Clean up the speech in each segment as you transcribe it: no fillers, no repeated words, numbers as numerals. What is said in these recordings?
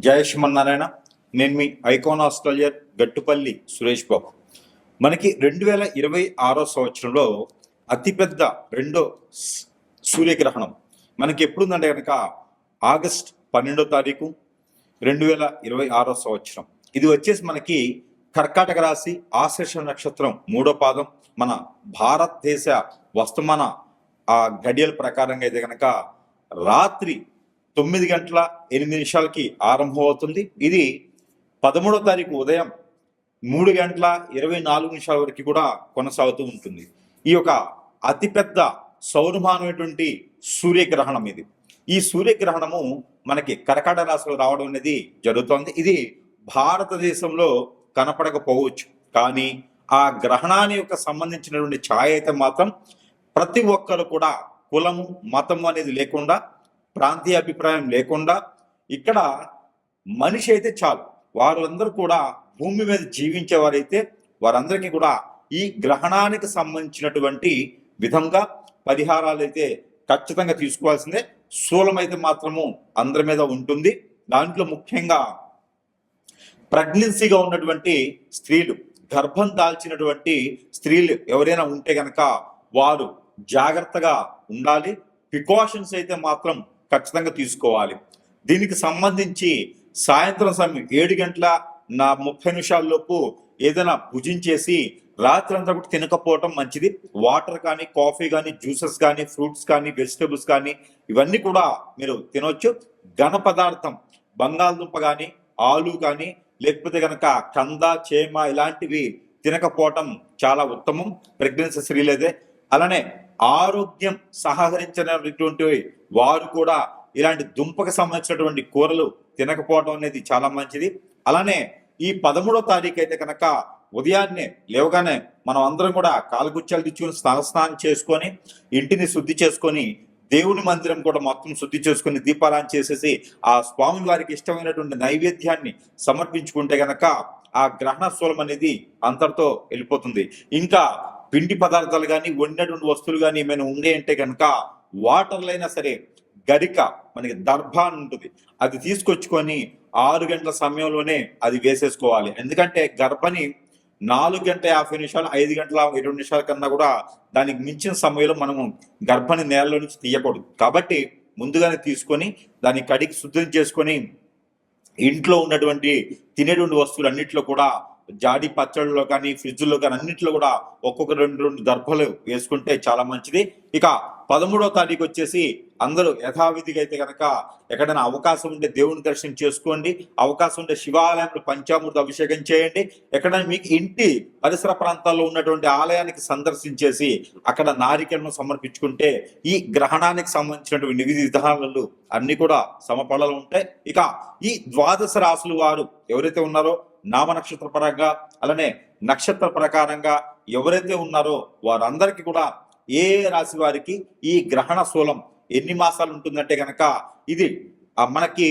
జయ శ్రీమన్నారాయణ. నేను మీ ఐకాన్ ఆస్ట్రేలియర్ గట్టుపల్లి సురేష్ బాబు. మనకి 2026 సంవత్సరంలో అతిపెద్ద రెండో సూర్యగ్రహణం మనకి ఎప్పుడుందంటే కనుక ఆగస్ట్ 12వ తారీఖు 2026 సంవత్సరం. ఇది వచ్చేసి మనకి కర్కాటక రాశి ఆశ్లేష నక్షత్రం 3వ పాదం. మన భారతదేశ వర్తమాన గడియల ప్రకారంగా అయితే కనుక రాత్రి 9:08 ఆరంభమవుతుంది. ఇది 13వ తారీఖు ఉదయం 3:24 వరకు కూడా కొనసాగుతూ ఉంటుంది. ఈ యొక్క అతిపెద్ద సౌరమానమైనటువంటి సూర్యగ్రహణం ఇది. ఈ సూర్యగ్రహణము మనకి కర్కాటక రాశిలో రావడం అనేది జరుగుతోంది. ఇది భారతదేశంలో కనపడకపోవచ్చు, కానీ ఆ గ్రహణాన్ని యొక్క సంబంధించినటువంటి ఛాయ అయితే మాత్రం ప్రతి ఒక్కరు కూడా కులము మతము అనేది లేకుండా, ప్రాంతీయ అభిప్రాయం లేకుండా, ఇక్కడ మనిషి అయితే చాలు వారందరూ కూడా భూమి మీద జీవించేవారైతే వారందరికీ కూడా ఈ గ్రహణానికి సంబంధించినటువంటి విధంగా పరిహారాలు అయితే ఖచ్చితంగా తీసుకోవాల్సిందే. శూలం అయితే మాత్రము అందరి మీద ఉంటుంది. దాంట్లో ముఖ్యంగా ప్రెగ్నెన్సీగా ఉన్నటువంటి స్త్రీలు, గర్భం దాల్చినటువంటి స్త్రీలు ఎవరైనా ఉంటే కనుక వారు జాగ్రత్తగా ఉండాలి. ప్రికాషన్స్ అయితే మాత్రం ఖచ్చితంగా తీసుకోవాలి. దీనికి సంబంధించి సాయంత్రం సమయం 7:30 లోపు ఏదైనా భుజించేసి రాత్రి అంతా కూడా తినకపోవటం మంచిది. వాటర్ కానీ, కాఫీ కానీ, జ్యూసెస్ కానీ, ఫ్రూట్స్ కానీ, వెజిటేబుల్స్ కానీ ఇవన్నీ కూడా మీరు తినవచ్చు. ఘన పదార్థం బంగాళదుంప కానీ, ఆలు కానీ, లేకపోతే కనుక కంద, చేమ ఇలాంటివి తినకపోవటం చాలా ఉత్తమం ప్రెగ్నెన్సీ స్త్రీలైతే. అలానే ఆరోగ్యం సహకరించినటువంటి వారు కూడా ఇలాంటి దుంపకు సంబంధించినటువంటి కూరలు తినకపోవడం అనేది చాలా మంచిది. అలానే ఈ 13వ తారీఖు అయితే కనుక ఉదయాన్నే లేవగానే మనం అందరం కూడా కాలగుచ్చాలు తెచ్చుకొని స్నానం చేసుకొని ఇంటిని శుద్ధి చేసుకొని దేవుని మందిరం కూడా మొత్తం శుద్ధి చేసుకుని దీపారాధన చేసేసి ఆ స్వామి వారికి ఇష్టమైనటువంటి నైవేద్యాన్ని సమర్పించుకుంటే గనక ఆ గ్రహణ స్థూలం అనేది అంతటితో వెళ్ళిపోతుంది. ఇంకా పిండి పదార్థాలు కానీ, వండినటువంటి వస్తువులు కానీ ఏమైనా ఉంది అంటే కనుక వాటర్లో అయినా సరే గరిక, మనకి దర్భ అని ఉంటుంది, అది తీసుకొచ్చుకొని 6 గంటల సమయంలోనే అది వేసేసుకోవాలి. ఎందుకంటే గర్భని 4:50, 5:20 కన్నా కూడా దానికి మించిన సమయంలో మనము గర్భని నేలలో నుంచి తీయకూడదు. కాబట్టి ముందుగానే తీసుకొని దాన్ని కడిగి శుద్ధం చేసుకొని ఇంట్లో ఉన్నటువంటి తినేటువంటి వస్తువులు అన్నింటిలో కూడా జాడి పచ్చళ్ళలో కానీ, ఫ్రిడ్జ్లో కానీ అన్నింటిలో కూడా ఒక్కొక్క 2 దర్భలు వేసుకుంటే చాలా మంచిది. ఇక 13వ తారీఖు వచ్చేసి అందరూ యథావిధిగా అయితే కనుక ఎక్కడైనా అవకాశం ఉంటే దేవుని దర్శనం చేసుకోండి. అవకాశం ఉంటే శివాలయంలో పంచామృత అభిషేకం చేయండి. ఎక్కడైనా మీకు ఇంటి పరిసర ప్రాంతాల్లో ఉన్నటువంటి ఆలయానికి సందర్శించేసి అక్కడ నారికేళను సమర్పించుకుంటే ఈ గ్రహణానికి సంబంధించినటువంటి విధి విధానాలు అన్ని కూడా సమపడలు ఉంటాయి. ఇక ఈ 12 రాశుల వారు ఎవరైతే ఉన్నారో నామ నక్షత్ర పరంగా, అలానే నక్షత్ర ప్రకారంగా ఎవరైతే ఉన్నారో వారందరికీ కూడా ఏ రాశి వారికి ఈ గ్రహణ స్థూలం ఎన్ని మాసాలు ఉంటుందంటే కనుక ఇది మనకి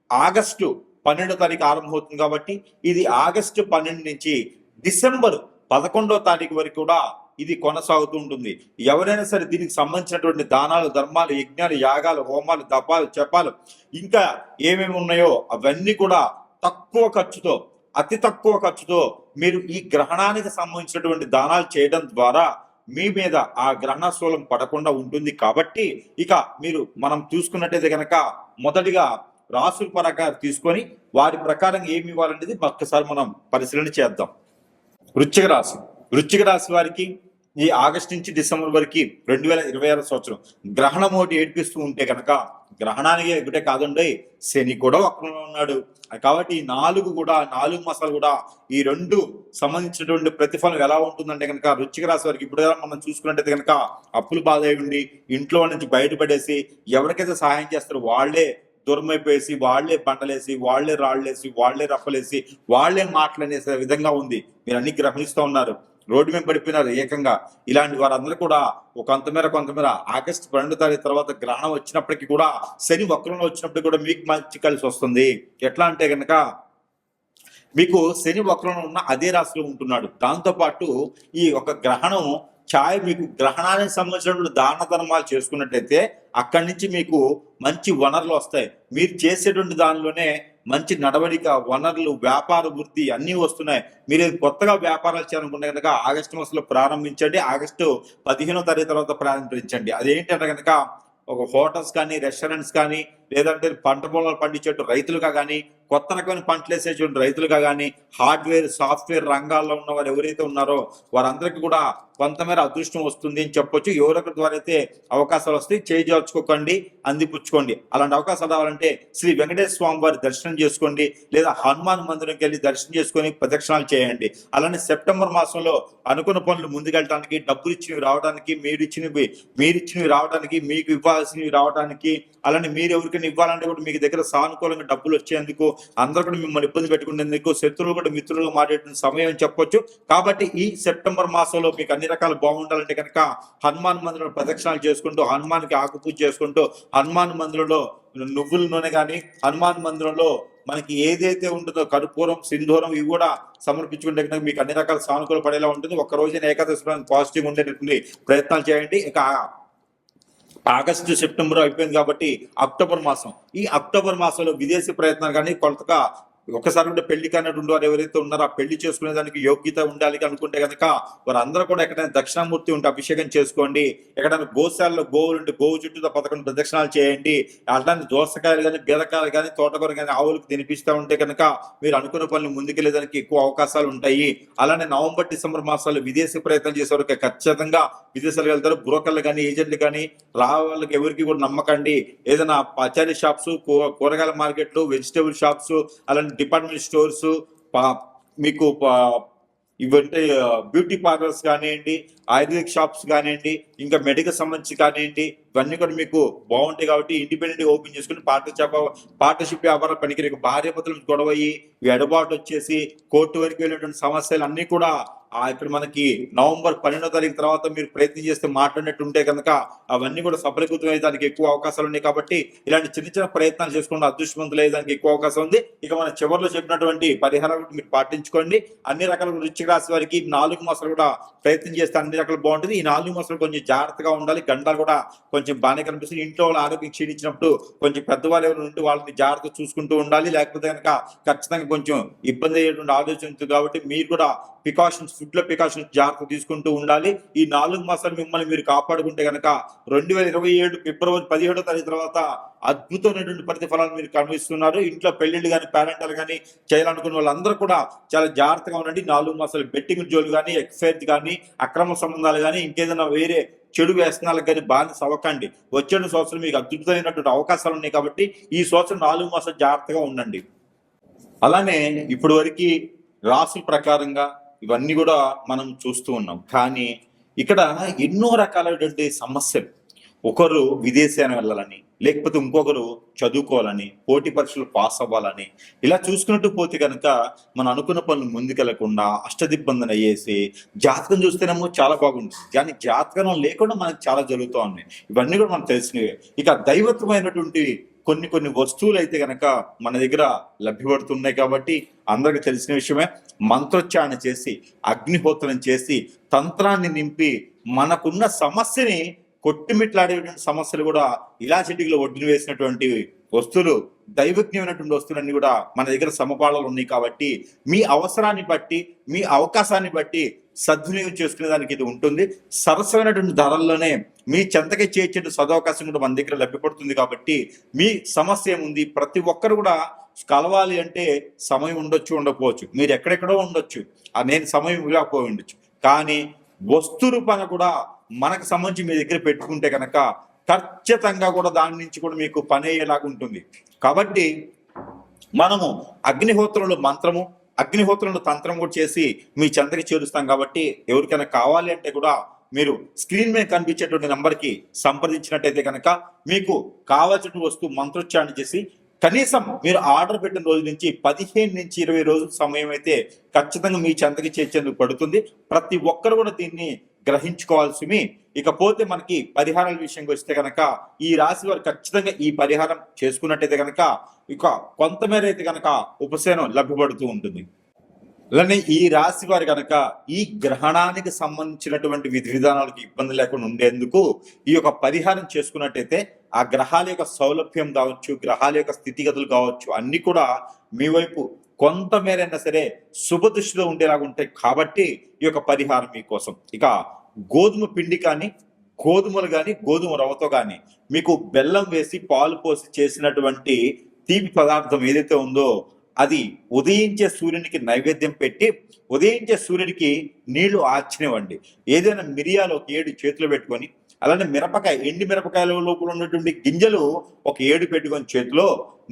ఆగస్టు 12వ తారీఖు ఆరంభమవుతుంది. కాబట్టి ఇది ఆగస్టు 12 నుంచి డిసెంబర్ 11వ తారీఖు వరకు కూడా ఇది కొనసాగుతూ ఉంటుంది. ఎవరైనా సరే దీనికి సంబంధించినటువంటి దానాలు, ధర్మాలు, యజ్ఞాలు, యాగాలు, హోమాలు, తపాలు, జపాలు ఇంకా ఏమేమి ఉన్నాయో అవన్నీ కూడా తక్కువ ఖర్చుతో, అతి తక్కువ ఖర్చుతో మీరు ఈ గ్రహణానికి సంబంధించినటువంటి దానాలు చేయడం ద్వారా మీ మీద ఆ గ్రహణ స్థూలం పడకుండా ఉంటుంది. కాబట్టి ఇక మనం చూసుకున్నట్టయితే కనుక మొదటిగా రాసుల పరంగా తీసుకొని వారి ప్రకారం ఏమి ఇవ్వాలనేది ఒక్కసారి మనం పరిశీలన చేద్దాం. వృశ్చిక రాశి వారికి ఈ ఆగస్టు నుంచి డిసెంబర్ వరకు 2026 సంవత్సరం గ్రహణం ఒకటి ఏడిపిస్తూ ఉంటే కనుక గ్రహణానికి ఒకటే కాదండి, శని కూడా వక్రంలో ఉన్నాడు. కాబట్టి ఈ 4 మాసాలు కూడా ఈ 2 సంబంధించినటువంటి ప్రతిఫలం ఎలా ఉంటుందంటే కనుక వృశ్చిక రాశి వారికి ఇప్పుడు మనం చూసుకున్నట్టయితే కనుక అప్పులు బాధ అయి ఉండి ఇంట్లో నుంచి బయటపడేసి ఎవరికైతే సహాయం చేస్తారో వాళ్లే దూరం అయిపోయేసి, వాళ్లే బండలేసి, వాళ్లే రాళ్లేసి, వాళ్లే రప్పలేసి, వాళ్లే మాటలనేసే విధంగా ఉంది. మీరు అన్ని గ్రహిస్తూ ఉన్నారు. రోడ్డు మీద పడిపోయినారు ఏకంగా. ఇలాంటి వారందరూ కూడా కొంతమేర ఆగస్టు 12వ తారీఖు తర్వాత గ్రహణం వచ్చినప్పటికీ కూడా, శని వక్రంలో వచ్చినప్పటికీ కూడా మీకు మంచి కలిసి వస్తుంది. ఎట్లా అంటే కనుక మీకు శని వక్రంలో ఉన్న అదే రాశిలో ఉంటున్నాడు. దాంతోపాటు ఈ ఒక గ్రహణం ఛాయ మీకు గ్రహణానికి సంబంధించినటువంటి దాన ధర్మాలు చేసుకున్నట్టయితే అక్కడి నుంచి మీకు మంచి వనరులు వస్తాయి. మీరు చేసేటువంటి దానిలోనే మంచి నడవడిక, వనరులు, వ్యాపార వృద్ధి అన్నీ వస్తున్నాయి. మీరు కొత్తగా వ్యాపారాలు చేయాలనుకుంటే కనుక ఆగస్టు మాసంలో ప్రారంభించండి. ఆగస్టు 15వ తారీఖు తర్వాత ప్రారంభించండి. అదేంటంటే కనుక ఒక హోటల్స్ కానీ, రెస్టారెంట్స్ కానీ, లేదంటే పంట పొలాలు పండించేటు రైతులుగా కానీ, కొత్త రకమైన పంటలు వేసేటువంటి రైతులుగా కానీ, హార్డ్వేర్, సాఫ్ట్వేర్ రంగాల్లో ఉన్న వారు ఎవరైతే ఉన్నారో వారందరికీ కూడా కొంతమేర అదృష్టం వస్తుంది అని చెప్పొచ్చు. ఎవరొకరి ద్వారా అయితే అవకాశాలు వస్తాయి, చేజార్చుకోకండి, అందిపుచ్చుకోండి. అలాంటి అవకాశాలు రావాలంటే శ్రీ వెంకటేశ్వర స్వామి వారి దర్శనం చేసుకోండి, లేదా హనుమాన్ మందిరంకి వెళ్ళి దర్శనం చేసుకొని ప్రదక్షిణాలు చేయండి. అలానే సెప్టెంబర్ మాసంలో అనుకున్న పనులు ముందుకెళ్ళడానికి, డబ్బులు ఇచ్చినవి రావడానికి, మీరిచ్చినవి రావడానికి, మీకు ఇవ్వాల్సినవి రావడానికి, అలానే మీరు ఎవరికైనా ఇవ్వాలంటే కూడా మీకు దగ్గర సానుకూలంగా డబ్బులు వచ్చేందుకు, అందరూ కూడా మిమ్మల్ని ఇబ్బంది పెట్టుకునేందుకు, శత్రువులు కూడా మిత్రులుగా మారేటువంటి సమయం అని చెప్పొచ్చు. కాబట్టి ఈ సెప్టెంబర్ మాసంలో మీకు అన్ని రకాలు బాగుండాలంటే కనుక హనుమాన్ మందిరంలో ప్రదక్షిణాలు చేసుకుంటూ, హనుమాన్కి ఆకుపూజ చేసుకుంటూ, హనుమాన్ మందిరంలో నువ్వుల నూనె కానీ, హనుమాన్ మందిరంలో మనకి ఏదైతే ఉంటుందో కర్పూరం, సింధూరం ఇవి కూడా సమర్పించుకుంటే కనుక మీకు అన్ని రకాల సానుకూల పడేలా ఉంటుంది. ఒక్క రోజున ఏకాదశి పాజిటివ్ ఉండేటటువంటి ప్రయత్నాలు చేయండి. ఇక ఆగస్టు, సెప్టెంబర్ అయిపోయింది కాబట్టి అక్టోబర్ మాసం, ఈ అక్టోబర్ మాసంలో విదేశీ ప్రయత్నాలు కానీ, కొత్తగా ఒకసారి కూడా పెళ్లి కానటువంటి వారు ఎవరైతే ఉన్నారో ఆ పెళ్లి చేసుకునే దానికి యోగ్యత ఉండాలి అనుకుంటే కనుక వారందరూ కూడా ఎక్కడైనా దక్షిణామూర్తి ఉంటే అభిషేకం చేసుకోండి. ఎక్కడైనా గోశాలలో గోవులు ఉంటే గోవు చుట్టూ 11 ప్రదక్షిణాలు చేయండి. అలాంటి దోసకాయలు కానీ, బీరకాయలు కానీ, తోటకూర కానీ ఆవులకు తినిపిస్తూ ఉంటే కనుక మీరు అనుకున్న పనులు ముందుకెళ్ళేదానికి ఎక్కువ అవకాశాలు ఉంటాయి. అలానే నవంబర్, డిసెంబర్ మాసాల్లో విదేశీ ప్రయత్నం చేసేవారికి ఖచ్చితంగా విదేశాలకు వెళ్తారు. బ్రోకర్లు కానీ, ఏజెంట్లు కానీ వాళ్ళకి ఎవరికి కూడా నమ్మకండి. ఏదైనా పచారీ షాప్స్, కూరగాయల మార్కెట్లు, వెజిటేబుల్ షాప్స్, అలాంటి డిపార్ట్మెంట్ స్టోర్స్, మీకు ఇవంటే బ్యూటీ పార్లర్స్ కానివ్వండి, ఆయుర్వేదిక్ షాప్స్ కానివ్వండి, ఇంకా మెడికల్ సంబంధించి కానివ్వండి, ఇవన్నీ కూడా మీకు బాగుంటాయి. కాబట్టి ఇండిపెండెంట్ ఓపెన్ చేసుకుని పార్ట్నర్షిప్ వ్యాపారం పనికి భార్యాభర్తలు గొడవయ్యి ఎడబాటు వచ్చేసి కోర్టు వరకు వెళ్ళినటువంటి సమస్యలు అన్ని కూడా ఇక్కడ మనకి నవంబర్ 12వ తారీఖు తర్వాత మీరు ప్రయత్నం చేస్తే మాట్లాడినట్టు ఉంటే కనుక అవన్నీ కూడా సఫలీకృతం అయ్యేదానికి ఎక్కువ అవకాశాలు ఉన్నాయి. కాబట్టి ఇలాంటి చిన్న చిన్న ప్రయత్నాలు చేసుకుంటే అదృష్టవంతులు అయ్యేదానికి ఎక్కువ అవకాశం ఉంది. ఇక మన చివరిలో చెప్పినటువంటి పరిహారాలు మీరు పాటించుకోండి. అన్ని రకాల వృశ్చిక రాశి వారికి 4 మాసాలు కూడా ప్రయత్నం చేస్తే అన్ని రకాలు బాగుంటుంది. ఈ 4 మాసాలు కొంచెం జాగ్రత్తగా ఉండాలి. గంటలు కూడా కొంచెం బాగానే కనిపిస్తుంది. ఇంట్లో వాళ్ళ ఆరోగ్యం క్షీణించినప్పుడు కొంచెం పెద్దవాళ్ళు ఎవరు ఉంటే వాళ్ళని జాగ్రత్త చూసుకుంటూ ఉండాలి. లేకపోతే కనుక ఖచ్చితంగా కొంచెం ఇబ్బంది అయ్యేటువంటి ఆలోచన కాబట్టి మీరు కూడా ఫుడ్ లో ప్రికాషన్స్ జాగ్రత్త తీసుకుంటూ ఉండాలి. ఈ 4 మాసాలు మిమ్మల్ని మీరు కాపాడుకుంటే కనుక 2027 ఫిబ్రవరి 17వ తారీఖు తర్వాత అద్భుతమైనటువంటి ప్రతిఫలాలు మీరు కనిపిస్తున్నారు. ఇంట్లో పెళ్లిళ్ళు కానీ, పేరెంటాలు కానీ చేయాలనుకున్న వాళ్ళందరూ కూడా చాలా జాగ్రత్తగా ఉండండి. 4 మాసాలు బెట్టింగ్ జోలు కానీ, ఎక్సైజ్ కానీ, అక్రమ సంబంధాలు కానీ, ఇంకేదైనా వేరే చెడు వ్యసనాలకు కానీ బానిస అవ్వకండి. వచ్చే సంవత్సరం మీకు అద్భుతమైనటువంటి అవకాశాలు ఉన్నాయి. కాబట్టి ఈ సంవత్సరం 4 మాసాలు జాగ్రత్తగా ఉండండి. అలానే ఇప్పటి వరకు రాసుల ప్రకారంగా ఇవన్నీ కూడా మనం చూస్తూ ఉన్నాం. కానీ ఇక్కడ ఎన్నో రకాలైనటువంటి సమస్యలు, ఒకరు విదేశాన్ని వెళ్ళాలని, లేకపోతే ఇంకొకరు చదువుకోవాలని, పోటీ పరీక్షలు పాస్ అవ్వాలని, ఇలా చూసుకున్నట్టు పోతే కనుక మనం అనుకున్న పనులు ముందుకెళ్లకుండా అష్టదిబ్బందన అయ్యేసి, జాతకం చూస్తేనేమో చాలా బాగుంటుంది, కానీ జాతకం లేకుండా మనకు చాలా జరుగుతూ ఉన్నాయి. ఇవన్నీ కూడా మనకు తెలిసినవే. ఇక దైవత్వమైనటువంటి కొన్ని వస్తువులు అయితే కనుక మన దగ్గర లభ్యపడుతున్నాయి. కాబట్టి అందరికి తెలిసిన విషయమే. మంత్రోచ్చారణ చేసి, అగ్నిహోత్రం చేసి, తంత్రాన్ని నింపి, మనకున్న సమస్యని కొట్టిమిట్లాడేటువంటి సమస్యలు కూడా ఇలా చెట్టులో ఒడ్డును వేసినటువంటి వస్తువులు, దైవజ్ఞమైనటువంటి వస్తువులన్నీ కూడా మన దగ్గర సమపాళాలు ఉన్నాయి. కాబట్టి మీ అవసరాన్ని బట్టి, మీ అవకాశాన్ని బట్టి సద్వినియోగం చేసుకునే దానికి ఇది ఉంటుంది. సరసమైనటువంటి ధరల్లోనే మీ చెంతకే చేర్చే సదవకాశం కూడా మన దగ్గర లభ్యపడుతుంది. కాబట్టి మీ సమస్య ఏముంది, ప్రతి ఒక్కరు కూడా కలవాలి అంటే సమయం ఉండకపోవచ్చు, మీరు ఎక్కడెక్కడో ఉండొచ్చు, నేను సమయం ఇవ్వకపోయి ఉండొచ్చు, కానీ వస్తు రూపాన కూడా మనకు సంబంధించి మీ దగ్గర పెట్టుకుంటే కనుక ఖచ్చితంగా కూడా దాని నుంచి కూడా మీకు పని అయ్యేలాగా ఉంటుంది. కాబట్టి మనము అగ్నిహోత్రంలో మంత్రము, అగ్నిహోత్రంలో తంత్రం కూడా చేసి మీ చెంతకి చేరుస్తాం. కాబట్టి ఎవరికైనా కావాలి అంటే కూడా మీరు స్క్రీన్ మీద కనిపించేటువంటి నంబర్కి సంప్రదించినట్టయితే కనుక మీకు కావాల్సిన వస్తువు మంత్రోచ్చారణ చేసి, కనీసం మీరు ఆర్డర్ పెట్టిన రోజు నుంచి 15 నుంచి 20 రోజుల సమయం అయితే ఖచ్చితంగా మీ చెంతకి చేర్చేందుకు పడుతుంది. ప్రతి ఒక్కరు కూడా దీన్ని గ్రహించుకోవాల్సి. ఇకపోతే మనకి పరిహారాల విషయంకి వస్తే కనుక ఈ రాశి వారు ఖచ్చితంగా ఈ పరిహారం చేసుకున్నట్టయితే కనుక ఇక కొంతమేర అయితే కనుక ఉపశమనం లభ్యపడుతూ ఉంటుంది. అలానే ఈ రాశి వారు కనుక ఈ గ్రహణానికి సంబంధించినటువంటి విధి విధానాలకు ఇబ్బంది లేకుండా ఉండేందుకు ఈ యొక్క పరిహారం చేసుకున్నట్టయితే ఆ గ్రహాల యొక్క సౌలభ్యం కావచ్చు, గ్రహాల యొక్క స్థితిగతులు కావచ్చు, అన్ని కూడా మీ వైపు కొంతమేరైనా సరే శుభ దృష్టిలో ఉండేలాగా ఉంటాయి. కాబట్టి ఈ యొక్క పరిహారం మీకోసం. ఇక గోధుమ పిండి కానీ, గోధుమలు కానీ, గోధుమ రవ్వతో కానీ మీకు బెల్లం వేసి పాలు పోసి చేసినటువంటి తీపి పదార్థం ఏదైతే ఉందో అది ఉదయించే సూర్యునికి నైవేద్యం పెట్టి ఉదయించే సూర్యుడికి నీళ్లు ఆర్చినివ్వండి. ఏదైనా మిరియాలు ఒక 7 చేతులు పెట్టుకొని, అలానే మిరపకాయ, ఎండి మిరపకాయల లోపల ఉన్నటువంటి గింజలు ఒక 7 పెట్టుకొని చేతిలో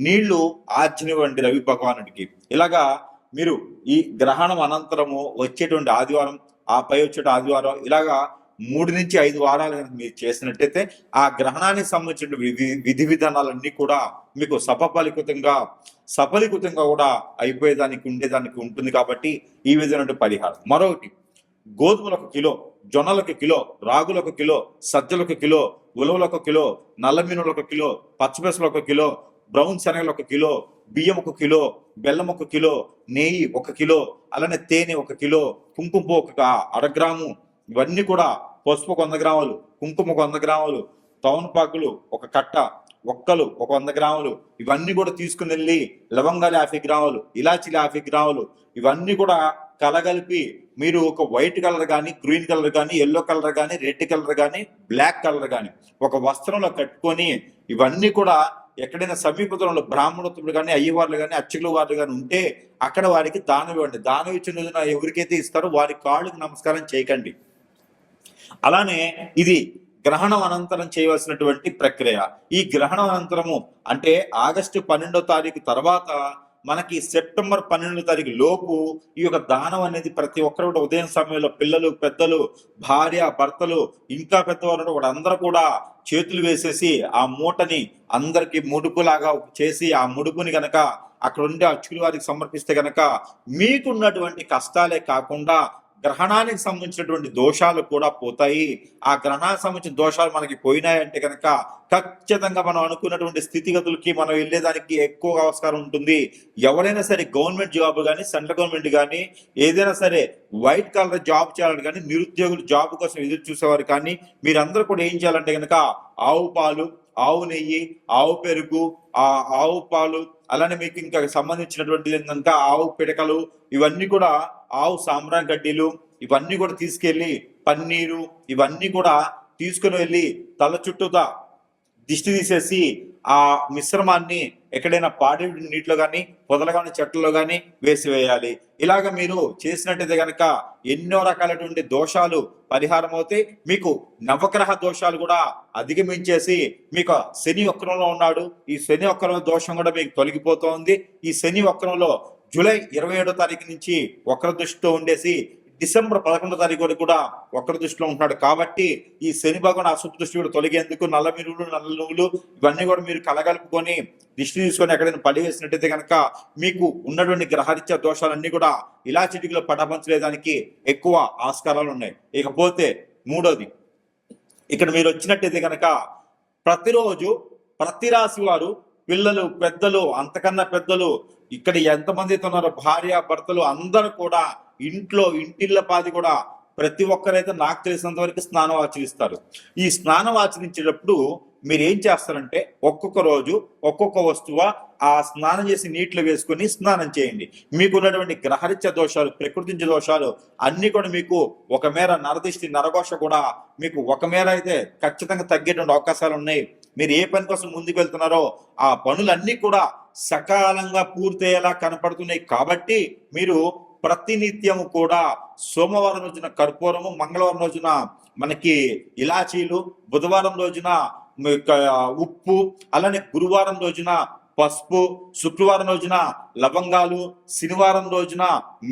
నీళ్లు ఆర్చినివ్వండి రవి భగవానుడికి. ఇలాగా మీరు ఈ గ్రహణం అనంతరము వచ్చేటువంటి ఆదివారం, ఆ పై వచ్చే ఆదివారం, ఇలాగా 3 నుంచి 5 వారాలు కనుక మీరు చేసినట్టయితే ఆ గ్రహణానికి సంబంధించిన విధి విధానాలన్నీ కూడా మీకు సఫలీకృతంగా కూడా అయిపోయేదానికి ఉండేదానికి ఉంటుంది. కాబట్టి ఈ విధమైన పరిహారం. మరొకటి, గోధుమలు 1 కిలో, జొన్నలు 1 కిలో, రాగులు 1 కిలో, సజ్జలు 1 కిలో, ఉలవలు 1 కిలో, నల్ల మినుములు 1 కిలో, పచ్చిపెసలు 1 కిలో, బ్రౌన్ శనగలు 1 కిలో, బియ్యం 1 కిలో, బెల్లం 1 కిలో, నెయ్యి 1 కిలో, అలానే తేనె 1 కిలో, కుంకుమ 1 గ్రాము, ఇవన్నీ కూడా పసుపు 100 గ్రాములు, కుంకుమ 100 గ్రాములు, తవనపాకులు 1 కట్ట, ఒక్కలు 100 గ్రాములు, ఇవన్నీ కూడా తీసుకుని వెళ్ళి లవంగాలు 50 గ్రాములు, ఇలాచీలు 50 గ్రాములు, ఇవన్నీ కూడా కలగలిపి మీరు ఒక వైట్ కలర్ కానీ, గ్రీన్ కలర్ కానీ, ఎల్లో కలర్ కానీ, రెడ్ కలర్ కానీ, బ్లాక్ కలర్ కానీ ఒక వస్త్రంలో కట్టుకొని ఇవన్నీ కూడా ఎక్కడైనా సమీపంలో బ్రాహ్మణోత్తముడు కానీ, అయ్యవార్లు కానీ, అర్చకుల వారు కానీ ఉంటే అక్కడ వారికి దానం ఇవ్వండి. దానం ఇచ్చిన రోజున ఎవరికైతే ఇస్తారో వారి కాళ్ళకు నమస్కారం చేయకండి. అలానే ఇది గ్రహణం అనంతరం చేయవలసినటువంటి ప్రక్రియ. ఈ గ్రహణం అనంతరము అంటే ఆగస్టు 12వ తారీఖు తర్వాత మనకి సెప్టెంబర్ 12వ తారీఖు లోపు ఈ యొక్క దానం అనేది ప్రతి ఒక్కరు కూడా ఉదయం సమయంలో పిల్లలు, పెద్దలు, భార్య, భర్తలు, ఇంకా పెద్దవారు కూడా అందరూ కూడా చేతులు వేసేసి ఆ మూటని అందరికి ముడుపులాగా చేసి ఆ ముడుపుని గనక అక్కడ ఉండే అర్చకుల వారికి సమర్పిస్తే గనక మీకున్నటువంటి కష్టాలే కాకుండా గ్రహణానికి సంబంధించినటువంటి దోషాలు కూడా పోతాయి. ఆ గ్రహణానికి సంబంధించిన దోషాలు మనకి పోయినాయంటే కనుక ఖచ్చితంగా మనం అనుకున్నటువంటి స్థితిగతులకి మనం వెళ్ళేదానికి ఎక్కువ ఆస్కారం ఉంటుంది. ఎవరైనా సరే గవర్నమెంట్ జాబ్ కానీ, సెంట్రల్ గవర్నమెంట్ కానీ, ఏదైనా సరే వైట్ కలర్ జాబ్ చేయాలని కానీ, నిరుద్యోగులు జాబ్ కోసం ఎదురు చూసేవారు కానీ మీరందరూ కూడా ఏం చేయాలంటే కనుక ఆవు పాలు, ఆవు నెయ్యి, ఆవు పెరుగు, ఆవు పాలు, అలానే మీకు ఇంకా సంబంధించినటువంటి ఏంటంటే ఆవు పిడకలు, ఇవన్నీ కూడా ఆవు సాంబ్రాన్ గడ్డీలు, ఇవన్నీ కూడా తీసుకెళ్ళి పన్నీరు, ఇవన్నీ కూడా తీసుకుని వెళ్ళి తల చుట్టూతా దిష్టి తీసేసి ఆ మిశ్రమాన్ని ఎక్కడైనా పాడి నీటిలో కానీ, పొదలు కానీ, చెట్లలో కానీ వేసివేయాలి. ఇలాగ మీరు చేసినట్టయితే కనుక ఎన్నో రకాలైనటువంటి దోషాలు పరిహారం అవుతాయి. మీకు నవగ్రహ దోషాలు కూడా అధిగమించేసి మీకు శని వక్రంలో ఉన్నాడు, ఈ శని వక్రం దోషం కూడా మీకు తొలగిపోతుంది. ఈ శని వక్రంలో జూలై 27వ తారీఖు నుంచి వక్ర దృష్టితో ఉండేసి డిసెంబర్ 11వ తారీఖు వరకు కూడా వక్ర దృష్టిలో ఉంటున్నాడు. కాబట్టి ఈ శని భగవాన్ అశుభ దృష్టి కూడా తొలగేందుకు నల్ల మినువులు, నల్ల నువ్వులు ఇవన్నీ కూడా మీరు కలగలుపుకొని దిష్టి తీసుకొని ఎక్కడైనా పడివేసినట్టయితే కనుక మీకు ఉన్నటువంటి గ్రహరీత్యా దోషాలన్నీ కూడా ఇలా చిటికలో పటాపంచలేదానికి ఎక్కువ ఆస్కారాలు ఉన్నాయి. ఇకపోతే 3వది, ఇక్కడ మీరు వచ్చినట్టయితే కనుక ప్రతిరోజు ప్రతి రాశి వారు, పిల్లలు, పెద్దలు, అంతకన్నా పెద్దలు, ఇక్కడ ఎంతమంది అయితే ఉన్నారో భార్య, భర్తలు అందరూ కూడా ఇంటిళ్ళపాది కూడా ప్రతి ఒక్కరైతే నాకు తెలిసినంత వరకు స్నానం ఆచరిస్తారు. ఈ స్నానం ఆచరించేటప్పుడు మీరు ఏం చేస్తారంటే ఒక్కొక్క రోజు ఒక్కొక్క వస్తువు ఆ స్నానం చేసి నీటిలో వేసుకొని స్నానం చేయండి. మీకు ఉన్నటువంటి గ్రహరీత్య దోషాలు, ప్రకృతించ దోషాలు అన్ని కూడా మీకు ఒక మేర నరదిష్టి, నరఘోష కూడా మీకు ఒక మేర అయితే ఖచ్చితంగా తగ్గేటువంటి అవకాశాలు ఉన్నాయి. మీరు ఏ పని కోసం ముందుకు వెళ్తున్నారో ఆ పనులన్నీ కూడా సకాలంగా పూర్తయ్యేలా కనపడుతున్నాయి. కాబట్టి మీరు ప్రతినిత్యము కూడా సోమవారం రోజున కర్పూరము, మంగళవారం రోజున మనకి ఇలాచీలు, బుధవారం రోజున ఉప్పు, అలానే గురువారం రోజున పసుపు, శుక్రవారం రోజున లవంగాలు, శనివారం రోజున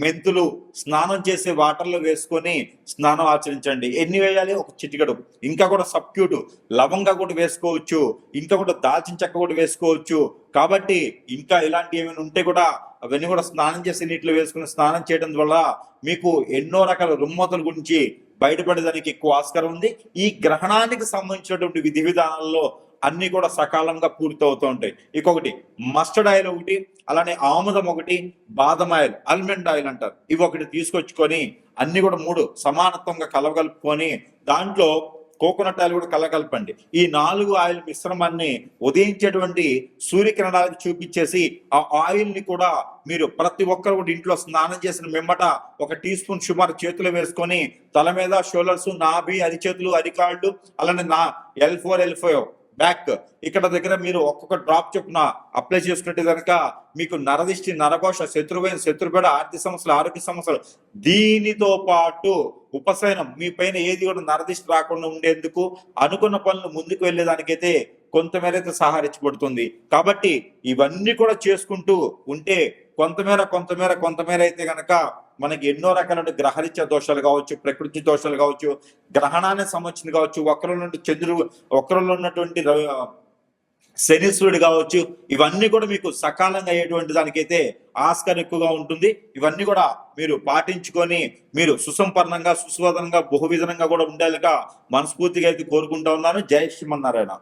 మెంతులు స్నానం చేసే వాటర్లో వేసుకొని స్నానం ఆచరించండి. ఎన్ని వేయాలి? ఒక చిటికెడు. ఇంకా కూడా సబ్క్యూట్ లవంగా కూడా వేసుకోవచ్చు, ఇంకా కూడా దాల్చిన చెక్క కూడా వేసుకోవచ్చు. కాబట్టి ఇంకా ఇలాంటి ఏమైనా ఉంటే కూడా అవన్నీ కూడా స్నానం చేసే నీటిలో వేసుకుని స్నానం చేయడం వల్ల మీకు ఎన్నో రకాల రుమ్మతుల గురించి బయటపడేదానికి ఎక్కువ ఆస్కారం ఉంది. ఈ గ్రహణానికి సంబంధించినటువంటి విధి విధానాల్లో అన్ని కూడా సకాలంగా పూర్తవుతూ ఉంటాయి. ఇంకొకటి మస్టర్డ్ ఆయిల్ ఒకటి, అలానే ఆముదం ఒకటి, బాదం ఆయిల్, ఆల్మండ్ ఆయిల్ అంటారు, ఇవి ఒకటి తీసుకొచ్చుకొని అన్ని కూడా 3 సమానత్వంగా కలవగలుపుకొని దాంట్లో కోకోనట్ ఆయిల్ కూడా కలగలపండి. ఈ 4 ఆయిల్ మిశ్రమాన్ని ఉదయించేటువంటి సూర్యకిరణాలకు చూపించేసి ఆ ఆయిల్ ని కూడా మీరు ప్రతి ఒక్కరు కూడా ఇంట్లో స్నానం చేసిన మిమ్మట 1 టీ స్పూన్ సుమారు చేతిలో వేసుకొని తల మీద, షోల్డర్స్, నాభి, అరిచేతులు, అరికాళ్ళు, అలానే నా L4 L5 బ్యాక్ ఇక్కడ దగ్గర మీరు ఒక్కొక్క డ్రాప్ చొప్పున అప్లై చేసుకుంటే కనుక మీకు నరదిష్టి, నరఘోష, శత్రుపేడ, ఆర్థిక సమస్యలు, ఆరోగ్య సమస్యలు, దీనితో పాటు ఉపశమనం, మీ పైన ఏది కూడా నరదిష్టి రాకుండా ఉండేందుకు, అనుకున్న పనులు ముందుకు వెళ్ళేదానికైతే కొంతమేర అయితే సహకరించబడుతుంది. కాబట్టి ఇవన్నీ కూడా చేసుకుంటూ ఉంటే కొంతమేర అయితే గనక మనకి ఎన్నో రకాల గ్రహరీత్యా దోషాలు కావచ్చు, ప్రకృతి దోషాలు కావచ్చు, గ్రహణానికి సంబంధించింది కావచ్చు, వక్రంలో ఉన్నటువంటి శనీశ్వరుడు కావచ్చు, ఇవన్నీ కూడా మీకు సకాలంగా అయ్యేటువంటి దానికైతే ఆస్కారం ఎక్కువగా ఉంటుంది. ఇవన్నీ కూడా మీరు పాటించుకొని మీరు సుసంపన్నంగా, సుస్వాదనంగా, బహువిధంగా కూడా ఉండేలాగా మనస్ఫూర్తిగా అయితే కోరుకుంటా ఉన్నాను. జై శ్రీమన్నారాయణ.